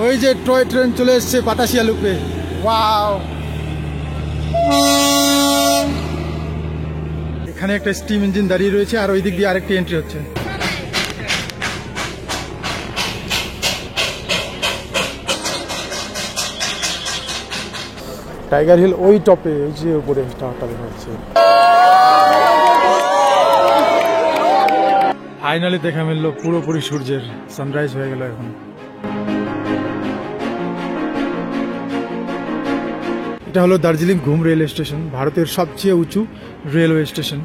ওই যে toy train চলে এসছে বাতাসিয়া লুপে। ওয়াও, এখানে একটা স্টিম ইঞ্জিন দাঁড়িয়ে রয়েছে আর ওই দিক দিয়ে আরেকটি এন্ট্রি হচ্ছে। টাইগার হিল ওই টপে, ওই যে উপরে টাওয়ারটা দেখা যাচ্ছে। ফাইনালি দেখা মিললো পুরোপুরি সূর্যের সানরাইজ হয়ে গেল এখন। এটা হলো দার্জিলিং ঘুম রেল স্টেশন, ভারতের সবচেয়ে উঁচু রেলওয়ে স্টেশন।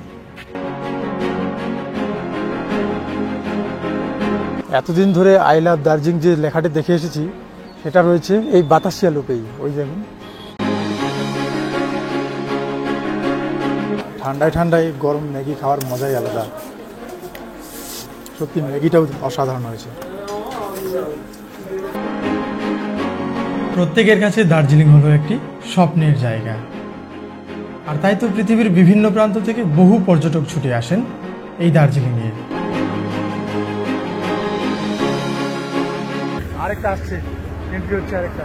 এতদিন ধরে আই লাভ দার্জিলিং যে লেখাটি দেখে এসেছি সেটা রয়েছে এই বাতাসিয়া লুপেই। ওই যেমন ঠান্ডায় ঠান্ডায় গরম ম্যাগি খাওয়ার মজাই আলাদা। সত্যি ম্যাগিটাও অসাধারণ হয়েছে। প্রত্যেকের কাছে দার্জিলিং হলো একটি স্বপ্নের জায়গা, আর তাই তো পৃথিবীর বিভিন্ন প্রান্ত থেকে বহু পর্যটক ছুটে আসেন এই দার্জিলিংয়ে। আরেকটা আসছে, এন্ট্রি হচ্ছে আরেকটা।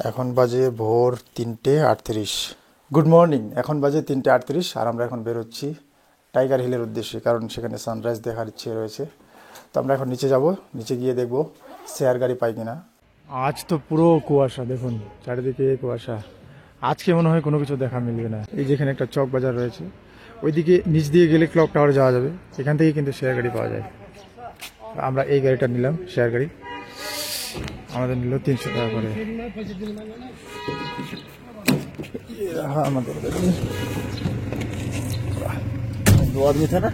এখন বাজে ভোর 3:38। Good morning. এখন বাজে 3:38 আর আমরা এখন বেরোচ্ছি টাইগার হিলের উদ্দেশ্যে, কারণ সেখানে সানরাইজ দেখার ইচ্ছে রয়েছে। তো আমরা এখন নিচে যাব, নিচে গিয়ে দেখব শেয়ার গাড়ি পাই কিনা। আজ তো পুরো কুয়াশা, দেখুন চারিদিকে কুয়াশা। আজকে মনে হয় কোনো কিছু দেখা মিলবে না। এই যেখানে একটা চক বাজার রয়েছে, ওইদিকে নিচ দিয়ে গেলে ক্লক টাওয়ারে যাওয়া যাবে, এখান থেকে কিন্তু শেয়ার গাড়ি পাওয়া যায়। আমরা এই গাড়িটা নিলাম, শেয়ার গাড়ি। আমাদের নিল 300 টাকা করে। আমাদের दो आदमी थे ना।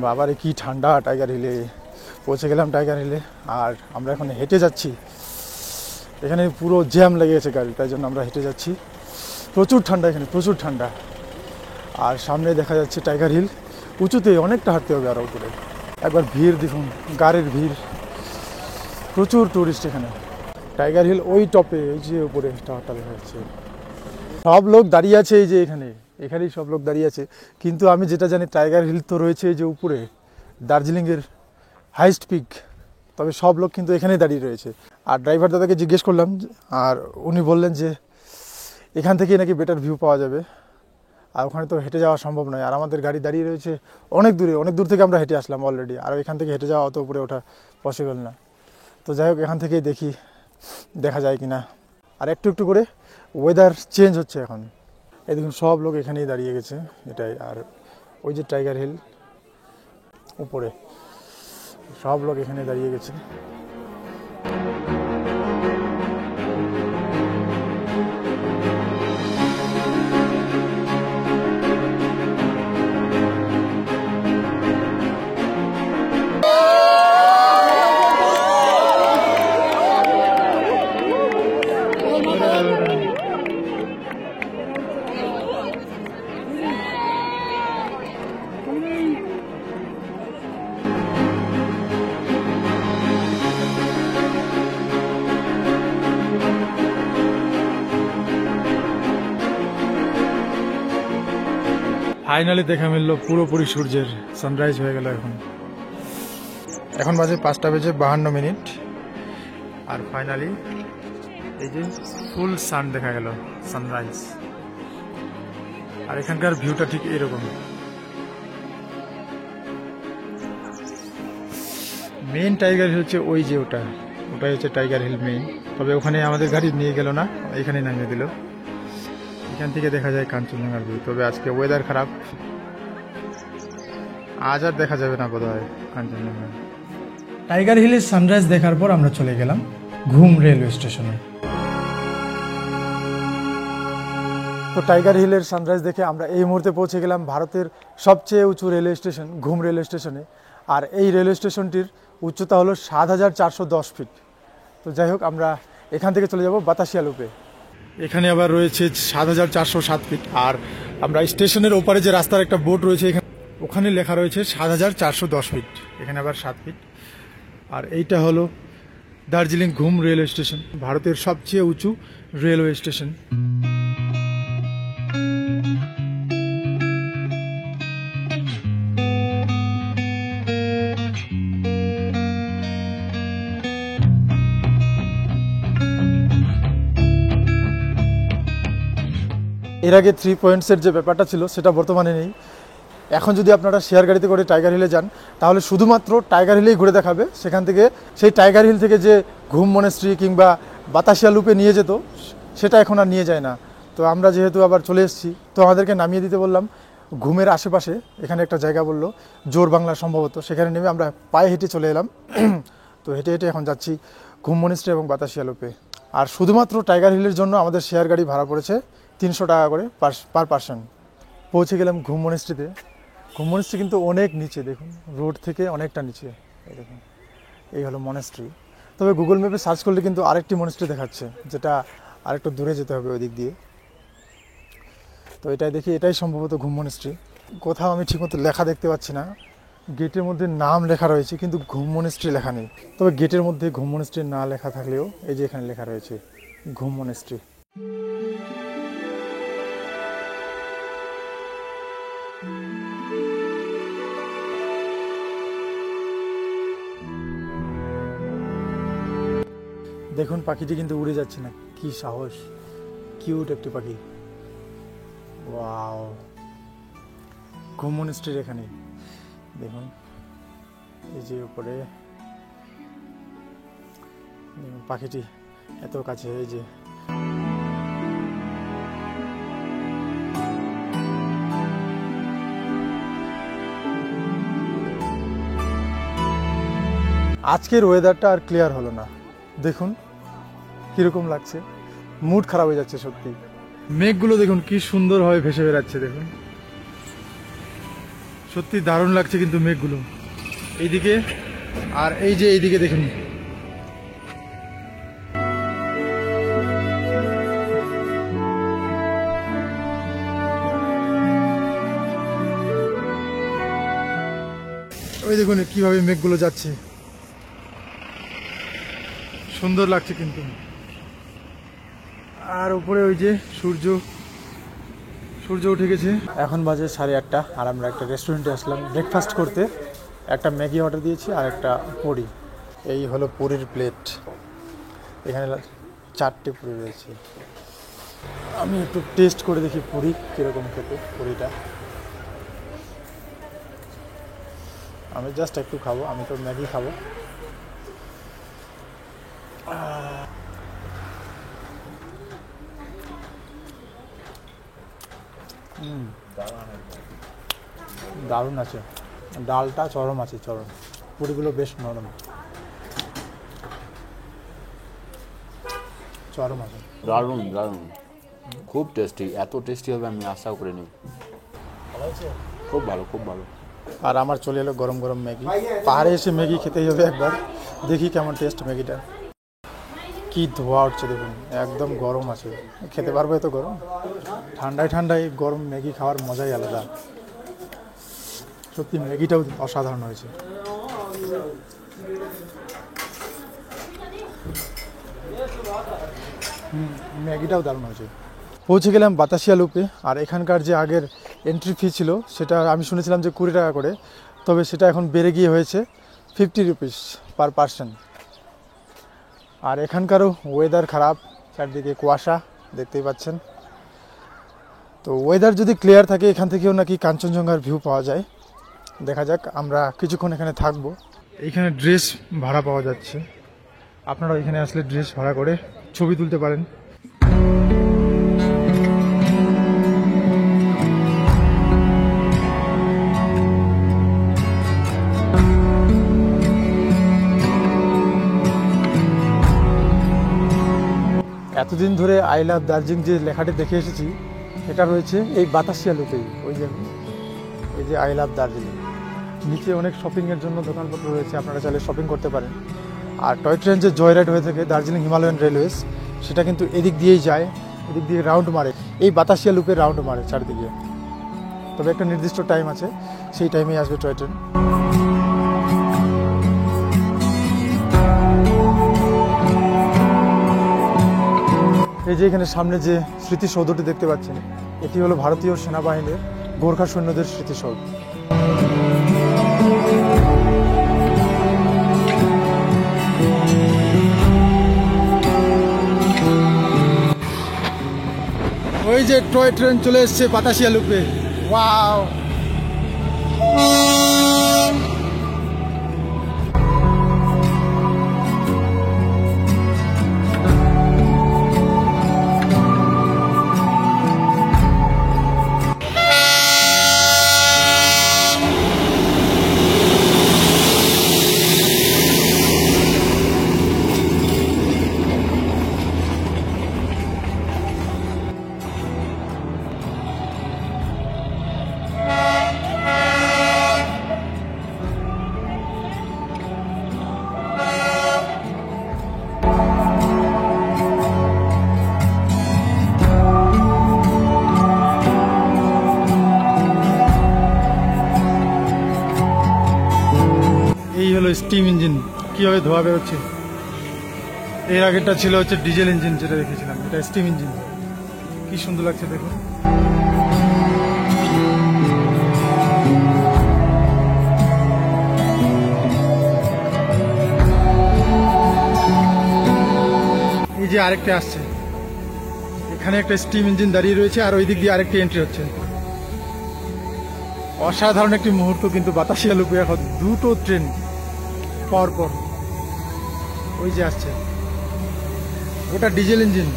বাবারে কি ঠান্ডা টাইগার হিলে। পৌঁছে গেলাম টাইগার হিলে, আর আমরা এখন হেঁটে যাচ্ছি। এখানে পুরো জ্যাম লেগে গেছে গাড়ি, তাই জন্য আমরা হেঁটে যাচ্ছি। প্রচুর ঠান্ডা এখানে, প্রচুর ঠান্ডা। আর সামনে দেখা যাচ্ছে টাইগার হিল, উঁচুতে অনেকটা হাঁটতে হবে আরও উপরে। একবার ভিড় দেখুন, গাড়ির ভিড়, প্রচুর টুরিস্ট এখানে। টাইগার হিল ওই টপে, ওই যে উপরে টাওয়ারটা দেখা যাচ্ছে। সব লোক দাঁড়িয়ে আছে এই যে এখানেই সব লোক দাঁড়িয়ে আছে। কিন্তু আমি যেটা জানি টাইগার হিল তো রয়েছে এই যে উপরে, দার্জিলিংয়ের হাইস্ট পিক। তবে সব লোক কিন্তু এখানেই দাঁড়িয়ে রয়েছে। আর ড্রাইভার দাদাকে জিজ্ঞেস করলাম, আর উনি বললেন যে এখান থেকেই নাকি বেটার ভিউ পাওয়া যাবে, আর ওখানে তো হেঁটে যাওয়া সম্ভব নয়। আর আমাদের গাড়ি দাঁড়িয়ে রয়েছে অনেক দূরে, অনেক দূর থেকে আমরা হেঁটে আসলাম অলরেডি, আর এখান থেকে হেঁটে যাওয়া অত উপরে ওঠা পসিবল না। তো যাই হোক, এখান থেকেই দেখি দেখা যায় কি না। আর একটু একটু করে ওয়েদার চেঞ্জ হচ্ছে এখন। এই দেখুন সব লোক এখানেই দাঁড়িয়ে গেছে, এটাই। আর ওই যে টাইগার হিল উপরে, সব লোক এখানে দাঁড়িয়ে গেছে। ফাইনালি দেখা মিললো পুরোপুরি সূর্যের সানরাইজ হয়ে গেল এখন। এখন বাজে 5:52। আর ফাইনালি এই যে ফুল সান দেখা গেল, সানরাইজ। আর এখানকার ভিউটা ঠিক এরকম। মেইন টাইগার হিল হচ্ছে ওই যে ওটাই হচ্ছে টাইগার হিল মেইন। তবে ওখানে আমাদের গাড়ি নিয়ে গেল না, এখানে নামিয়ে দিল। এখান থেকে দেখা যায় কাঞ্চনজঙ্ঘার ভিউ। তবে আজকে ওয়েদার খারাপ, আজ আর দেখা যাবে না বোধহয় কাঞ্চনজঙ্ঘা। টাইগার হিলের সানরাইজ দেখার পর আমরা চলে গেলাম ঘুম রেলওয়ে স্টেশনে। তো টাইগার হিলের সানরাইজ দেখে আমরা এই মুহূর্তে পৌঁছে গেলাম ভারতের সবচেয়ে উঁচু রেলওয়ে স্টেশন ঘুম রেলওয়ে স্টেশনে। আর এই রেলওয়ে স্টেশনটির উচ্চতা হলো ৭,৪১০ ফিট। তো যাই হোক, আমরা এখান থেকে চলে যাব বাতাসিয়া লুপে। এখানে আবার রয়েছে ৭,৪০৭ ফিট। আর আমরা স্টেশনের ওপারে যে রাস্তার একটা বোর্ড রয়েছে এখানে, ওখানে লেখা রয়েছে ৭,৪১০ ফিট, এখানে আবার 7 ফিট। আর এইটা হলো দার্জিলিং ঘুম রেলওয়ে স্টেশন, ভারতের সবচেয়ে উঁচু রেলওয়ে স্টেশন। এর আগে 3 পয়েন্টসের যে ব্যাপারটা ছিল সেটা বর্তমানে নেই। এখন যদি আপনারা শেয়ার গাড়িতে করে টাইগার হিলে যান তাহলে শুধুমাত্র টাইগার হিলেই ঘুরে দেখাবে। সেখান থেকে সেই টাইগার হিল থেকে যে ঘুম মনেস্ট্রি কিংবা বাতাসিয়া লুপে নিয়ে যেত সেটা এখন আর নিয়ে যায় না। তো আমরা যেহেতু আবার চলে এসেছি, তো আমাদেরকে নামিয়ে দিতে বললাম ঘুমের আশেপাশে। এখানে একটা জায়গা বললো জোর বাংলা সম্ভবত, সেখানে নেমে আমরা পায়ে হেঁটে চলে এলাম। তো হেঁটে হেঁটে এখন যাচ্ছি ঘুম মনেস্ট্রি এবং বাতাসিয়া লুপে। আর শুধুমাত্র টাইগার হিলের জন্য আমাদের শেয়ার গাড়ি ভাড়া পড়েছে 300 টাকা করে পার পার্সন। পৌঁছে গেলাম ঘুম মনেস্ট্রিতে। ঘুম মনেস্ট্রি কিন্তু অনেক নিচে, দেখুন রোড থেকে অনেকটা নিচে। এই দেখুন, এই হলো মনেস্ট্রি। তবে গুগল ম্যাপে সার্চ করলে কিন্তু আরেকটি মনেস্ট্রি দেখাচ্ছে, যেটা আরেকটু দূরে যেতে হবে ওই দিক দিয়ে। তো এটাই দেখি, এটাই সম্ভবত ঘুম মনেস্ট্রি। কোথাও আমি ঠিকমতো লেখা দেখতে পাচ্ছি না। গেটের মধ্যে নাম লেখা রয়েছে কিন্তু ঘুম মনেস্ট্রি লেখা নেই। তবে গেটের মধ্যে ঘুম মনেস্ট্রি না লেখা থাকলেও এই যে এখানে লেখা রয়েছে ঘুম মনেস্ট্রি। দেখুন পাখিটি কিন্তু উড়ে যাচ্ছে না, কি সাহস, কিউট একটি পাখি। ওয়াও, ঘুম মনেস্ট্রির এখানে দেখুন, এই যে উপরে পাখিটি এত কাছে। এই যে আজকের ওয়েদারটা আর ক্লিয়ার হলো না, দেখুন কিরকম লাগছে, মুড খারাপ হয়ে যাচ্ছে সত্যি। মেঘগুলো দেখুন কি সুন্দরভাবে ভেসে বেড়াচ্ছে, দেখুন সত্যি দারুণ লাগছে কিন্তু মেঘগুলো এইদিকে। আর এই যে এইদিকে দেখুন, ওই দেখুন কিভাবে মেঘগুলো যাচ্ছে, সুন্দর লাগছে কিন্তু। আর উপরে ওই যে সূর্য উঠে গেছে। এখন বাজে 8:30 আর আমরা একটা রেস্টুরেন্টে আসলাম ব্রেকফাস্ট করতে। একটা ম্যাগি অর্ডার দিয়েছি আর একটা পুরি। এই হলো পুরির প্লেট, এখানে 4টে পুরি রয়েছে। আমি একটু টেস্ট করে দেখি পুরি কীরকম খেতে। পুরিটা আমি জাস্ট একটু খাবো, আমি তো ম্যাগি খাবো। দারুণ আছে, ডালটা চরম আছে, চরম। পুরিগুলো বেশ নরম, চরম আছে, দারুণ দারুণ, খুব টেস্টি। এত টেস্টি হবে আমি আশাও করিনি। খুব ভালো, খুব ভালো। আর আমার চলে এলো গরম গরম ম্যাগি। পাহাড়ে এসে ম্যাগি খেতেই হবে একবার, দেখি কেমন টেস্ট ম্যাগিটা। কি ধোয়া উঠছে দেখুন, একদম গরম আছে, খেতে পারবো এত গরম? ঠান্ডায় ঠান্ডায় গরম ম্যাগি খাওয়ার মজাই আলাদা। সত্যি ম্যাগিটাও অসাধারণ হয়েছে। ম্যাগিটাও দারুণ হয়েছে। পৌঁছে গেলাম বাতাসিয়া লুপে। আর এখানকার যে আগের এন্ট্রি ফি ছিল সেটা আমি শুনেছিলাম যে 20 টাকা করে, তবে সেটা এখন বেড়ে গিয়ে হয়েছে 50 রুপিস পার পার্সন। আর এখানকারও ওয়েদার খারাপ, চারদিকে কুয়াশা দেখতেই পাচ্ছেন। তো ওয়েদার যদি ক্লিয়ার থাকে এখান থেকেও নাকি কাঞ্চনজঙ্ঘার ভিউ পাওয়া যায়। দেখা যাক, আমরা কিছুক্ষণ এখানে থাকবো। এইখানে ড্রেস ভাড়া পাওয়া যাচ্ছে, আপনারা এখানে আসলে ড্রেস ভাড়া করে ছবি তুলতে পারেন। এতদিন ধরে আই লাভ দার্জিলিং যে লেখাটি দেখে এসেছি এটা রয়েছে এই বাতাসিয়া লুপেই। ওই যে এই যে আই লাভ দার্জিলিং, নিচে অনেক শপিংয়ের জন্য দোকানপত্র রয়েছে, আপনারা চাইলে শপিং করতে পারেন। আর টয় ট্রেন যে জয় রাইড হয়ে থাকে দার্জিলিং হিমালয়ান রেলওয়েজ, সেটা কিন্তু এদিক দিয়েই যায়, এদিক দিয়ে রাউন্ড মারে, এই বাতাসিয়া লুপে রাউন্ড মারে চারদিকে। তবে একটা নির্দিষ্ট টাইম আছে, সেই টাইমেই আসবে টয় ট্রেন। এই যে এখানে সামনে যে স্মৃতিসৌধটি দেখতে পাচ্ছেন, এটি হলো ভারতীয় সেনাবাহিনীর গোর্খা সৈন্যদের স্মৃতিসৌধ। ওই যে টয় ট্রেন চলে এসছে বাতাসিয়া লুপে, ওয়াও! এই হলো স্টিম ইঞ্জিন, কীভাবে ধোয়া বেরোচ্ছে। এর আগেরটা ছিল হচ্ছে ডিজেল ইঞ্জিন, যেটা দেখেছিলাম, এটা স্টিম ইঞ্জিন। কি সুন্দর লাগছে দেখুন। এই যে আরেকটা আসছে, এখানে একটা স্টিম ইঞ্জিন দাঁড়িয়ে রয়েছে, আর ওই দিক দিয়ে আরেকটি এন্ট্রি হচ্ছে। অসাধারণ একটি মুহূর্ত কিন্তু বাতাসিয়া লুপে এখন দুটো ট্রেন পরপর। ওই যে আসছে, ওটা ডিজেল ইঞ্জিন।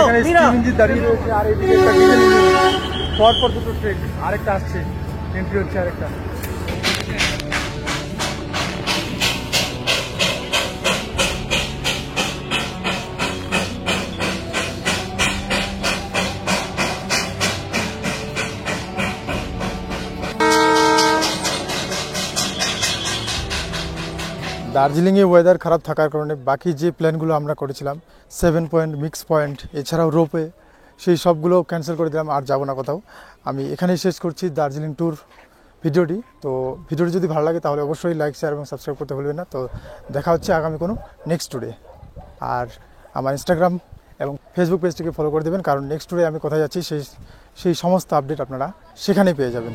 এখানে স্টিম ইঞ্জিন দাঁড়িয়ে রয়েছে, আর এইদিকে একটা ডিজেল ইঞ্জিন, পরপর দুটো ট্রেন। আরেকটা আসছে, এন্ট্রি হচ্ছে আরেকটা। দার্জিলিংয়ে ওয়েদার খারাপ থাকার কারণে বাকি যে প্ল্যানগুলো আমরা করেছিলাম, 7 পয়েন্ট, মিক্স পয়েন্ট, এছাড়াও রোপে, সেই সবগুলো ক্যান্সেল করে দিলাম, আর যাব না কোথাও। আমি এখানেই শেষ করছি দার্জিলিং ট্যুর ভিডিওটি। তো ভিডিওটি যদি ভালো লাগে তাহলে অবশ্যই লাইক, শেয়ার এবং সাবস্ক্রাইব করতে ভুলবেন না। তো দেখা হচ্ছে আগামী কোনো নেক্সট ট্যুরে। আর আমার ইনস্টাগ্রাম এবং ফেসবুক পেজটিকে ফলো করে দেবেন, কারণ নেক্সট ট্যুরে আমি কোথায় যাচ্ছি সেই সমস্ত আপডেট আপনারা সেখানেই পেয়ে যাবেন।